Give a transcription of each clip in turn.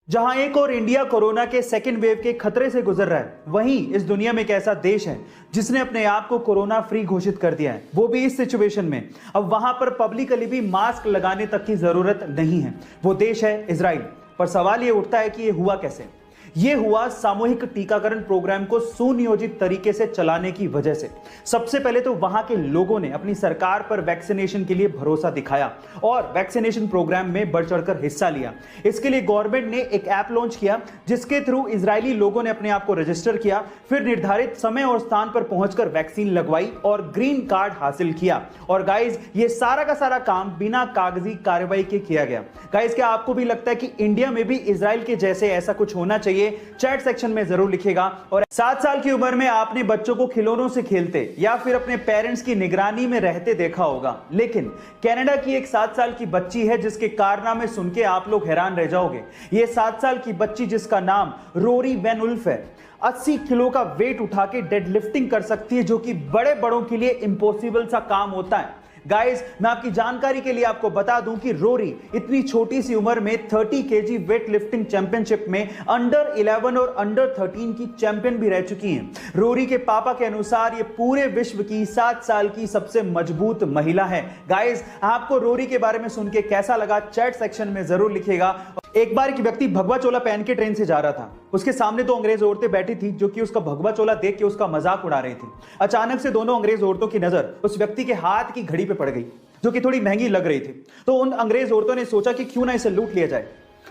जहां एक और इंडिया कोरोना के सेकेंड वेव के खतरे से गुजर रहा है, वहीं इस दुनिया में एक ऐसा देश है जिसने अपने आप को कोरोना फ्री घोषित कर दिया है, वो भी इस सिचुएशन में। अब वहां पर पब्लिकली भी मास्क लगाने तक की जरूरत नहीं है। वो देश है इजराइल। पर सवाल ये उठता है कि ये हुआ कैसे? ये हुआ सामूहिक टीकाकरण प्रोग्राम को सुनियोजित तरीके से चलाने की वजह से। सबसे पहले तो वहां के लोगों ने अपनी सरकार पर वैक्सीनेशन के लिए भरोसा दिखाया और वैक्सीनेशन प्रोग्राम में बढ़ चढ़कर हिस्सा लिया। इसके लिए गवर्नमेंट ने एक ऐप लॉन्च किया जिसके थ्रू इजरायली लोगों ने अपने आप को रजिस्टर किया, फिर निर्धारित समय और स्थान पर पहुंचकर वैक्सीन लगवाई और ग्रीन कार्ड हासिल किया। और गाइज, ये सारा का सारा काम बिना कागजी कार्रवाई के किया गया। गाइज, क्या आपको भी लगता है कि इंडिया में भी इजराइल के जैसे ऐसा कुछ होना चाहिए? चैट सेक्शन में जरूर लिखिएगा। और 7 साल की उम्र में आपने बच्चों को खिलौनों से खेलते या फिर अपने पेरेंट्स की निगरानी में रहते देखा होगा, लेकिन कनाडा की एक 7 साल की बच्ची है जिसके कारनामे सुन के आप लोग हैरान रह जाओगे। ये 7 साल की बच्ची जिसका नाम रोरी वैन उल्फ है, 80 किलो का वेट उठा के डेड लिफ्टिंग कर सकती है, जो कि बड़े बड़ों के लिए इम्पॉसिबल सा काम होता है। गाइस, मैं आपकी जानकारी के लिए आपको बता दूं कि रोरी इतनी छोटी सी उम्र में 30 केजी वेट लिफ्टिंग चैंपियनशिप में अंडर 11 और अंडर 13 की चैंपियन भी रह चुकी हैं। रोरी के पापा के अनुसार ये पूरे विश्व की 7 साल की सबसे मजबूत महिला है। गाइस, आपको रोरी के बारे में सुन के कैसा लगा? चैट सेक्शन में जरूर लिखिएगा। एक बार एक व्यक्ति भगवा चोला पहन के ट्रेन से जा रहा था। उसके सामने 2 अंग्रेज औरतें बैठी थी जो कि उसका भगवा चोला देख के उसका मजाक उड़ा रही थी। अचानक से दोनों अंग्रेज औरतों की नजर उस व्यक्ति के हाथ की घड़ी पे पड़ गई जो कि थोड़ी महंगी लग रही थी। तो उन अंग्रेज औरतों ने सोचा कि क्यों ना इसे लूट लिया जाए।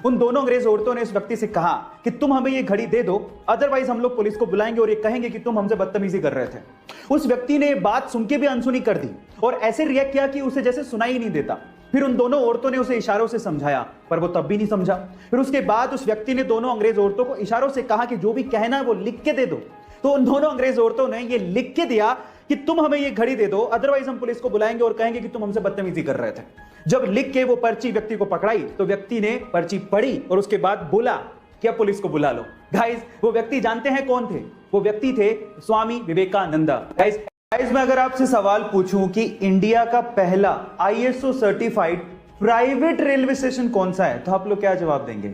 उन दोनों अंग्रेज औरतों ने इस व्यक्ति से कहा कि तुम हमें ये घड़ी दे दो, अदरवाइज हम लोग पुलिस को बुलाएंगे और ये कहेंगे कि तुम हमसे बदतमीजी कर रहे थे। उस व्यक्ति ने बात सुन के भी अनसुनी कर दी और ऐसे रिएक्ट किया कि उसे जैसे सुनाई ही नहीं देता। फिर उन दोनों औरतों ने उसे इशारों से समझाया, पर वो तब भी नहीं समझा। फिर उसके बाद उस व्यक्ति ने दोनों अंग्रेज औरतों को इशारों से कहा कि जो भी कहना है वो लिख के दे दो। तो उन दोनों अंग्रेज औरतों ने ये लिख के दिया कि तुम हमें ये घड़ी दे दो, अदरवाइज हम पुलिस को बुलाएंगे और कहेंगे कि तुम हमसे बदतमीजी कर रहे थे। जब लिख के वो पर्ची व्यक्ति को पकड़ाई तो व्यक्ति ने पर्ची पढ़ी और उसके बाद बोला कि अब पुलिस को बुला लो। गाइस, वो व्यक्ति जानते हैं कौन थे? वो व्यक्ति थे स्वामी विवेकानंद। गाइस, मैं अगर आपसे सवाल पूछूं कि इंडिया का पहला ISO certified private railway station कौन सा है, तो आप लोग क्या जवाब देंगे?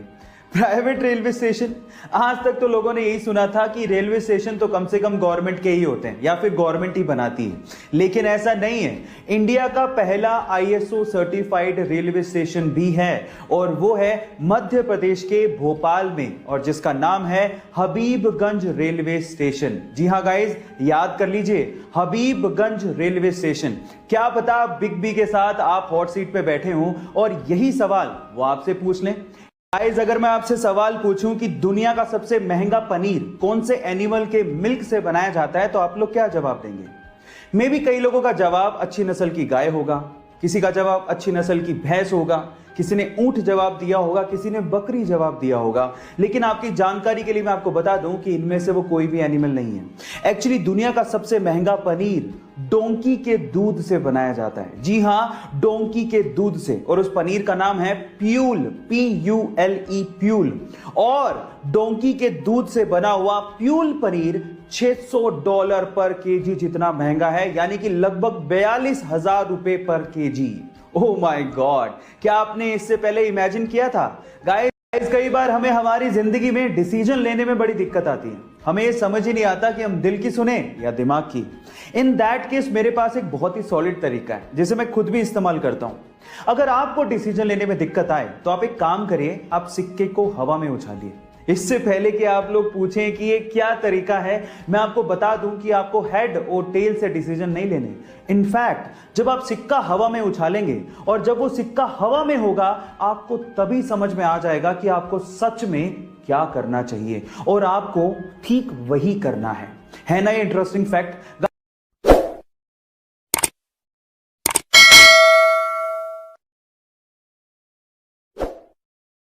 Private railway station. आज तक तो लोगों ने यही सुना था कि रेलवे स्टेशन तो कम से कम गवर्नमेंट के ही होते हैं या फिर गवर्नमेंट ही बनाती है, लेकिन ऐसा नहीं है। इंडिया का पहला ISO सर्टिफाइड रेलवे स्टेशन भी है और वो है मध्य प्रदेश के भोपाल में, और जिसका नाम है हबीबगंज रेलवे स्टेशन। जी हाँ गाइज, याद कर लीजिए, हबीबगंज रेलवे स्टेशन। क्या पता बिग बी के साथ आप हॉट सीट पे बैठे हों और यही सवाल वो आपसे पूछ लें। गाइस, अगर मैं आपसे सवाल पूछूं कि दुनिया का सबसे महंगा पनीर कौन से एनिमल के मिल्क से बनाया जाता है, तो आप लोग क्या जवाब देंगे? मे बी कई लोगों का जवाब अच्छी नस्ल की गाय होगा, किसी का जवाब अच्छी नस्ल की भैंस होगा, किसी ने ऊंट जवाब दिया होगा, किसी ने बकरी जवाब दिया होगा। लेकिन आपकी जानकारी के लिए मैं आपको बता दूं कि इनमें से वो कोई भी एनिमल नहीं है। एक्चुअली दुनिया का सबसे महंगा पनीर डोंकी के दूध से बनाया जाता है। जी हां, डोंकी के दूध से। और उस पनीर का नाम है प्यूल, PULE, प्यूल। और डोंकी के दूध से बना हुआ प्यूल पनीर $600 पर केजी जितना महंगा है, यानी कि लगभग 42,000 रुपए पर केजी। ओह माय गॉड, क्या आपने इससे पहले इमेजिन किया था? गाइस, कई बार हमें हमारी जिंदगी में डिसीजन लेने में बड़ी दिक्कत आती है। हमें ये समझ ही नहीं आता कि हम दिल की सुने या दिमाग की। इन दैट केस मेरे पास एक बहुत ही सॉलिड तरीका है जिसे मैं खुद भी इस्तेमाल करता हूं। अगर आपको डिसीजन लेने में दिक्कत आए तो आप एक काम करिए, आप सिक्के को हवा में उछालिए। इससे पहले कि आप लोग पूछें कि ये क्या तरीका है, मैं आपको बता दूं कि आपको हेड और टेल से डिसीजन नहीं लेने। इनफैक्ट जब आप सिक्का हवा में उछालेंगे और जब वो सिक्का हवा में होगा, आपको तभी समझ में आ जाएगा कि आपको सच में क्या करना चाहिए और आपको ठीक वही करना है ना? ये इंटरेस्टिंग फैक्ट।